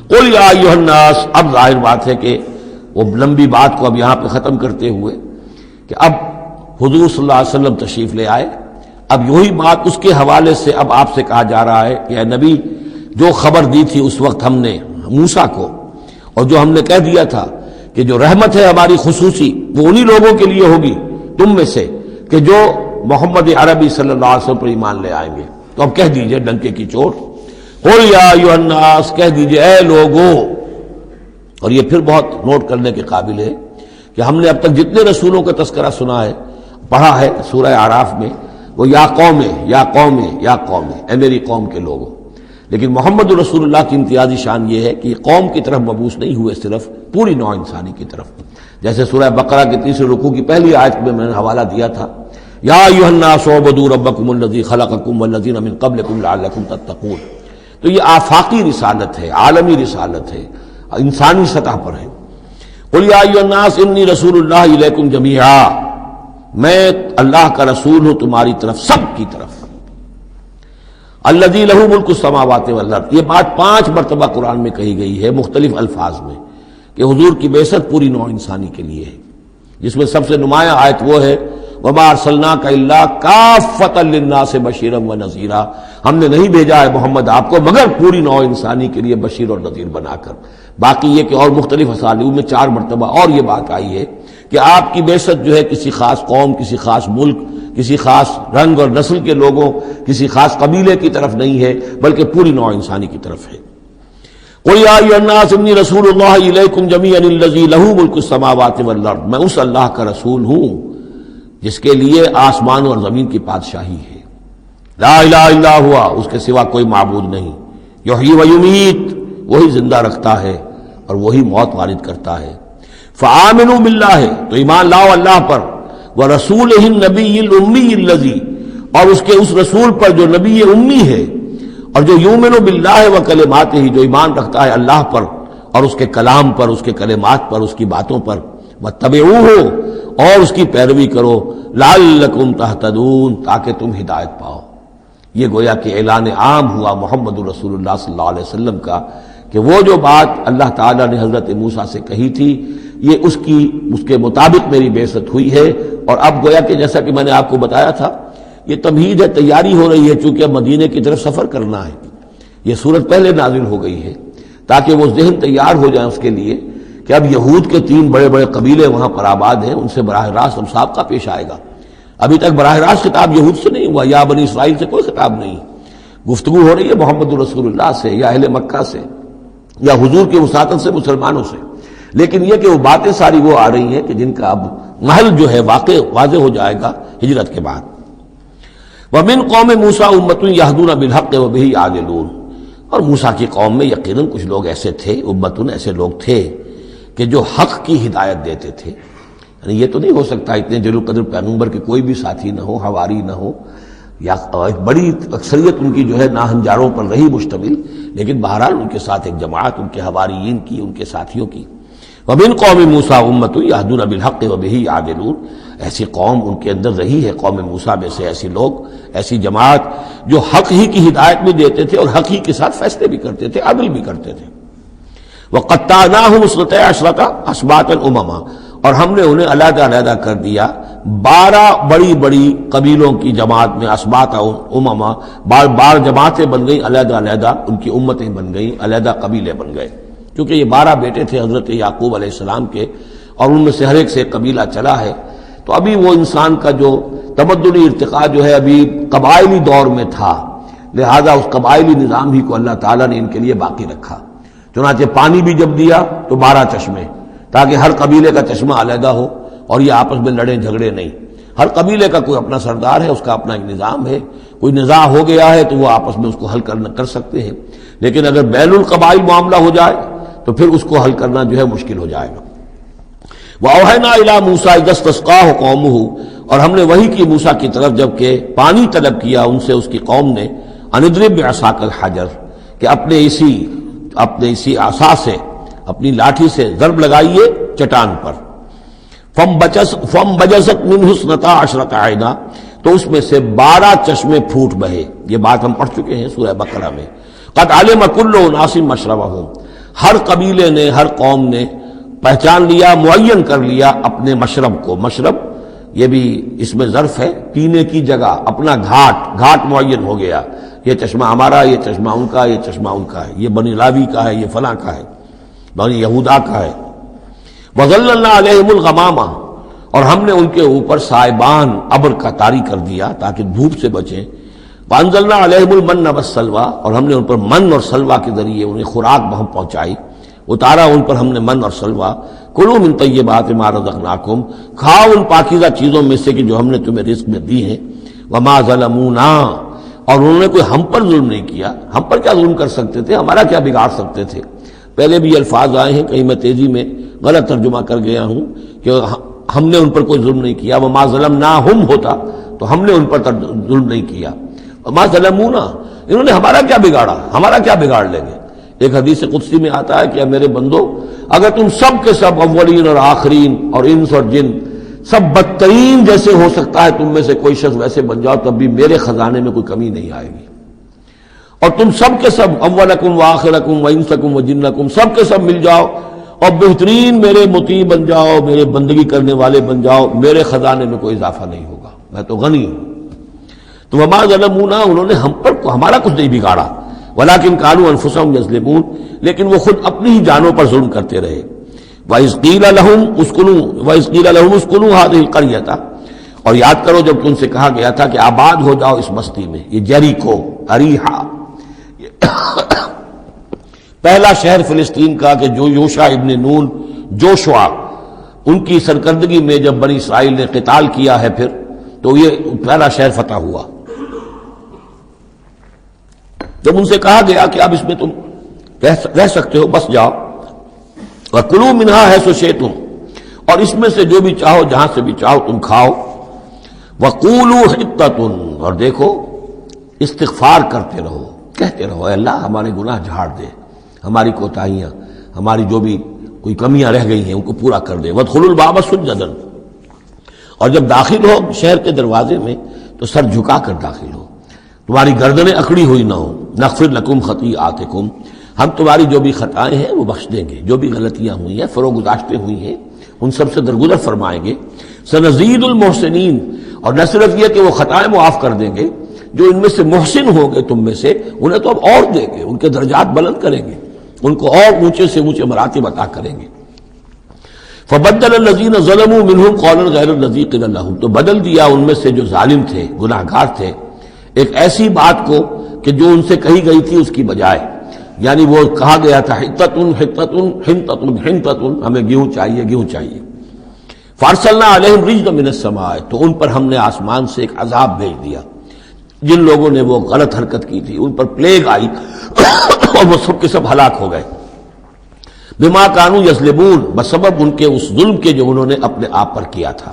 قل یا ایھا الناس، اب ظاہر بات ہے کہ وہ لمبی بات کو اب یہاں پہ ختم کرتے ہوئے کہ اب حضور صلی اللہ علیہ وسلم تشریف لے آئے، اب یہی بات اس کے حوالے سے اب آپ سے کہا جا رہا ہے کہ اے نبی، جو خبر دی تھی اس وقت ہم نے موسیٰ کو، اور جو ہم نے کہہ دیا تھا کہ جو رحمت ہے ہماری خصوصی وہ انہی لوگوں کے لیے ہوگی تم میں سے کہ جو محمد عربی صلی اللہ علیہ وسلم پر ایمان لے آئیں گے، تو اب کہہ دیجئے ڈنکے کی چوٹ، قل یا ایھا الناس، کہہ دیجئے اے لوگو۔ اور یہ پھر بہت نوٹ کرنے کے قابل ہے کہ ہم نے اب تک جتنے رسولوں کا تذکرہ سنا ہے، پڑھا ہے سورہ اعراف میں، وہ یا قوم یا قوم یا قوم، اے میری قوم کے لوگوں۔ لیکن محمد رسول اللہ کی امتیازی شان یہ ہے کہ یہ قوم کی طرف مبعوث نہیں ہوئے، صرف پوری نوع انسانی کی طرف، جیسے سورہ بقرہ کے تیسرے رکوع کی پہلی آیت میں نے حوالہ دیا تھا، یا ایھا الناس اعبدوا ربکم الذی خلقکم والذین من قبلکم لعلکم تتقون۔ تو یہ آفاقی رسالت ہے، عالمی رسالت ہے، انسانی سطح پر ہے۔ قل یا ایھا الناس انی رسول اللہ الیکم جمیعا، میں اللہ کا رسول ہوں تمہاری طرف، سب کی طرف۔ الذی لہ ملک السماوات والارض، یہ بات 5 مرتبہ قرآن میں کہی گئی ہے مختلف الفاظ میں کہ حضور کی بعثت پوری نوع انسانی کے لیے ہے، جس میں سب سے نمایاں آیت وہ ہے وما ارسلناک الا کافۃ للناس بشیرا ونذیرا، ہم نے نہیں بھیجا ہے محمد آپ کو مگر پوری نوع انسانی کے لیے بشیر اور نذیر بنا کر۔ باقی یہ کہ اور مختلف اسالیب میں 4 مرتبہ اور یہ بات آئی ہے کہ آپ کی بعثت جو ہے کسی خاص قوم، کسی خاص ملک، کسی خاص رنگ اور نسل کے لوگوں، کسی خاص قبیلے کی طرف نہیں ہے، بلکہ پوری نوع انسانی کی طرف ہے۔ قل یا ایھا الناس انی رسول اللہ الیکم جمیعا الذی لہ ملک السماوات والارض، میں اس اللہ کا رسول ہوں جس کے لیے آسمان اور زمین کی بادشاہی ہے، لا الہ الا ہوا، اس کے سوا کوئی معبود نہیں، یحیی و یمیت، وہی زندہ رکھتا ہے اور وہی موت وارد کرتا ہے۔ فآمنوا باللہ، تو ایمان لاؤ اللہ پر، ورسولہ النبی الامی الذی، اور اس کے اس رسول پر جو نبی امی ہے، اور جو یؤمن باللہ وکلماتہ، جو ایمان رکھتا ہے اللہ پر اور اس کے کلام پر، اس کے کلمات پر، اس کی باتوں پر، واتبعوہ، اور اس کی پیروی کرو، لعلکم تہتدون، تاکہ تم ہدایت پاؤ۔ یہ گویا کہ اعلان عام ہوا محمد رسول اللہ صلی اللہ علیہ وسلم کا کہ وہ جو بات اللہ تعالیٰ نے حضرت موسیٰ سے کہی تھی، یہ اس کے مطابق میری بعثت ہوئی ہے۔ اور اب گویا کہ جیسا کہ میں نے آپ کو بتایا تھا، یہ تمہید ہے، تیاری ہو رہی ہے، چونکہ اب مدینے کی طرف سفر کرنا ہے، یہ صورت پہلے نازل ہو گئی ہے تاکہ وہ ذہن تیار ہو جائے اس کے لیے کہ اب یہود کے 3 بڑے بڑے قبیلے وہاں پر آباد ہیں، ان سے براہ راست اب سابقہ پیش آئے گا۔ ابھی تک براہ راست خطاب یہود سے نہیں ہوا، یا بنی اسرائیل سے کوئی خطاب نہیں، گفتگو ہو رہی ہے محمد رسول اللہ سے یا اہل مکہ سے یا حضور کی وساطت سے مسلمانوں سے، لیکن یہ کہ وہ باتیں ساری وہ آ رہی ہیں کہ جن کا اب محل جو ہے واضح ہو جائے گا ہجرت کے بعد۔ وَمِن قَوْمِ مُوسَىٰ أُمَّةٌ يَهْدُونَ بِالْحَقِّ وَبِهِ يَعْدِلُونَ، اور موسیٰ کی قوم میں یقیناً کچھ لوگ ایسے تھے، امتن ایسے لوگ تھے کہ جو حق کی ہدایت دیتے تھے۔ یعنی یہ تو نہیں ہو سکتا اتنے جلیل القدر پیغمبر کے کوئی بھی ساتھی نہ ہو، حواری نہ ہو، یا ایک بڑی اکثریت ان کی جو ہے ناہنجاروں پر رہی مشتمل، لیکن بہرحال ان کے ساتھ ایک جماعت ان کے حواریین کی، ان کے ساتھیوں کی۔ وَمِن قَوْمِ مُوسَىٰ أُمَّةٌ يَهْدُونَ بِالْحَقِّ وَبِهِ يَعْدِلُونَ، ایسی قوم ان کے اندر رہی ہے، قوم موسیٰ میں سے ایسی لوگ، ایسی جماعت جو حق ہی کی ہدایت بھی دیتے تھے اور حق ہی کے ساتھ فیصلے بھی کرتے تھے، عدل بھی کرتے تھے۔ وَقَطَّعْنَاهُمْ اثْنَتَيْ عَشْرَةَ أَسْبَاطًا أُمَمًا، اور ہم نے انہیں علیحدہ علیحدہ کر دیا 12 بڑی بڑی قبیلوں کی جماعت میں، اسباط امما، بار جماعتیں بن گئیں علیحدہ علیحدہ، ان کی امتیں بن گئیں، علیحدہ قبیلے بن گئے، کیونکہ یہ 12 بیٹے تھے حضرت یعقوب علیہ السلام کے، اور ان میں سے ہر ایک سے ایک قبیلہ چلا ہے۔ تو ابھی وہ انسان کا جو تمدنی ارتقاء جو ہے ابھی قبائلی دور میں تھا، لہذا اس قبائلی نظام ہی کو اللہ تعالیٰ نے ان کے لیے باقی رکھا۔ چنانچہ پانی بھی جب دیا تو 12 چشمے، تاکہ ہر قبیلے کا چشمہ علیحدہ ہو اور یہ آپس میں لڑیں جھگڑے نہیں۔ ہر قبیلے کا کوئی اپنا سردار ہے، اس کا اپنا ایک نظام ہے، کوئی نزاع ہو گیا ہے تو وہ آپس میں اس کو حل کر سکتے ہیں، لیکن اگر بین القبائل معاملہ ہو جائے تو پھر اس کو حل کرنا جو ہے مشکل ہو جائے گا۔ وَأَوْحَيْنَا إِلَىٰ مُوسَىٰ إِذْ اسْتَسْقَاهُ قَوْمُهُ، اور ہم نے وحی کی موسیٰ کی طرف جب کہ پانی طلب کیا ان سے اس کی قوم نے، أَنِ اضْرِب بِعَصَاكَ الْحَجَرَ، کہ اپنے اسی عصا سے، اپنی لاٹھی سے ضرب لگائیے چٹان پر۔ فَانْبَجَسَتْ مِنْهُ اثْنَتَا عَشْرَةَ عَيْنًا، تو اس میں سے 12 چشمے پھوٹ بہے۔ یہ بات ہم پڑھ چکے ہیں سورہ بقرہ میں۔ قَدْ عَلِمَ كُلُّ أُنَاسٍ مَشْرَبَهُمْ، ہر قبیلے نے، ہر قوم نے پہچان لیا، معین کر لیا اپنے مشرب کو. مشرب یہ بھی اس میں ظرف ہے، پینے کی جگہ، اپنا گھاٹ معین ہو گیا. یہ چشمہ ہمارا، یہ چشمہ ان کا، یہ چشمہ ان کا ہے، یہ بنی لاوی کا ہے، یہ فلاں کا ہے، بنی یہودا کا ہے. وَظَلَّلْنَا عَلَيْهِمُ الْغَمَامَ، اور ہم نے ان کے اوپر سائبان ابر کا طاری کر دیا تاکہ دھوپ سے بچیں. وَأَنزَلْنَا عَلَيْهِمُ الْمَنَّ وَالسَّلْوَىٰ، اور ہم نے ان پر من اور سلوہ کے ذریعے انہیں خوراک بہم پہنچائی، اتارا ان پر ہم نے من اور سلوہ. کلوا من طیبات ما رزقناکم، کھاؤ ان پاکیزہ چیزوں میں سے کہ جو ہم نے تمہیں رزق میں دی ہیں. وما ظلمونا، اور انہوں نے کوئی ہم پر ظلم نہیں کیا. ہم پر کیا ظلم کر سکتے تھے، ہمارا کیا بگاڑ سکتے تھے. پہلے بھی یہ الفاظ آئے ہیں، کہیں میں تیزی میں غلط ترجمہ کر گیا ہوں کہ ہم نے ان پر کوئی ظلم نہیں کیا. وما ظلمناہم ہوتا تو ہم نے ان پر ظلم نہیں کیا. وما ظلمونا، انہوں نے ہمارا کیا بگاڑا، ہمارا کیا بگاڑ لیں گے. ایک حدیث قدسی میں آتا ہے کہ اے میرے بندو، اگر تم سب کے سب اولین اور آخرین اور انس اور جن سب بدترین جیسے ہو سکتا ہے تم میں سے کوئی شخص ویسے بن جاؤ تب بھی میرے خزانے میں کوئی کمی نہیں آئے گی. اور تم سب کے سب اولکم وآخرکم وانسکم وجنکم سب کے سب مل جاؤ اور بہترین میرے مطیع بن جاؤ، میرے بندگی کرنے والے بن جاؤ، میرے خزانے میں کوئی اضافہ نہیں ہوگا، میں تو غنی ہوں. تو وما ظلمونا، انہوں نے ہمارا کچھ نہیں بگاڑا. ولیکن کانوا انفسہم یظلمون، لیکن وہ خود اپنی ہی جانوں پر ظلم کرتے رہے. وَإِذْ قِيلَ لَهُمُ اسْكُنُوا هَٰذِهِ الْقَرْيَةَ، اور یاد کرو جب ان سے کہا گیا تھا کہ آباد ہو جاؤ اس بستی میں. یہ جیریکو، اریحا، پہلا شہر فلسطین کا کہ جو یوشع ابن نون، جوشوا، ان کی سرکردگی میں جب بنی اسرائیل نے قتال کیا ہے پھر تو یہ پہلا شہر فتح ہوا. جب ان سے کہا گیا کہ اب اس میں تم رہ سکتے ہو، بس جاؤ. وَكُلُوا مِنْهَا حَيْثُ شِئْتُمْ، اور اس میں سے جو بھی چاہو، جہاں سے بھی چاہو تم کھاؤ. وَقُولُوا حِطَّةٌ، اور دیکھو استغفار کرتے رہو، کہتے رہو اے اللہ ہمارے گناہ جھاڑ دے، ہماری کوتاہیاں، ہماری جو بھی کوئی کمیاں رہ گئی ہیں ان کو پورا کر دے. وَادْخُلُوا الْبَابَ سُجَّدًا، اور جب داخل ہو شہر کے دروازے میں تو سر جھکا کر داخل ہو، تمہاری گردنیں اکڑی ہوئی نہ ہوں. نغفر لکم خطیئاتکم، ہم تمہاری جو بھی خطائیں ہیں وہ بخش دیں گے، جو بھی غلطیاں ہوئی ہیں، فروغ گزاشتیں ہوئی ہیں ان سب سے درگزر فرمائیں گے. سنزید المحسنین، اور نہ صرف یہ کہ وہ خطائیں معاف کر دیں گے، جو ان میں سے محسن ہوں گے تم میں سے انہیں تو اب اور دیں گے، ان کے درجات بلند کریں گے، ان کو اور اونچے سے اونچے مراتب عطا کریں گے. فبدل الذین ظلموا منہم قولا غیر الذی قیل لہم، تو بدل دیا ان میں سے جو ظالم تھے، گناہ گار تھے، ایک ایسی بات کو کہ جو ان سے کہی گئی تھی اس کی بجائے. یعنی وہ کہا گیا تھا حطۃ حطۃ حنطۃ حنطۃ، ہمیں گیہوں چاہیے، گیہوں چاہیے. فارسلنا علیہم رجزا من السماء، تو ان پر ہم نے آسمان سے ایک عذاب بھیج دیا. جن لوگوں نے وہ غلط حرکت کی تھی ان پر پلیگ آئی اور وہ سب کے سب ہلاک ہو گئے. بما کانوا یظلمون، بسبب ان کے اس ظلم کے جو انہوں نے اپنے آپ پر کیا تھا.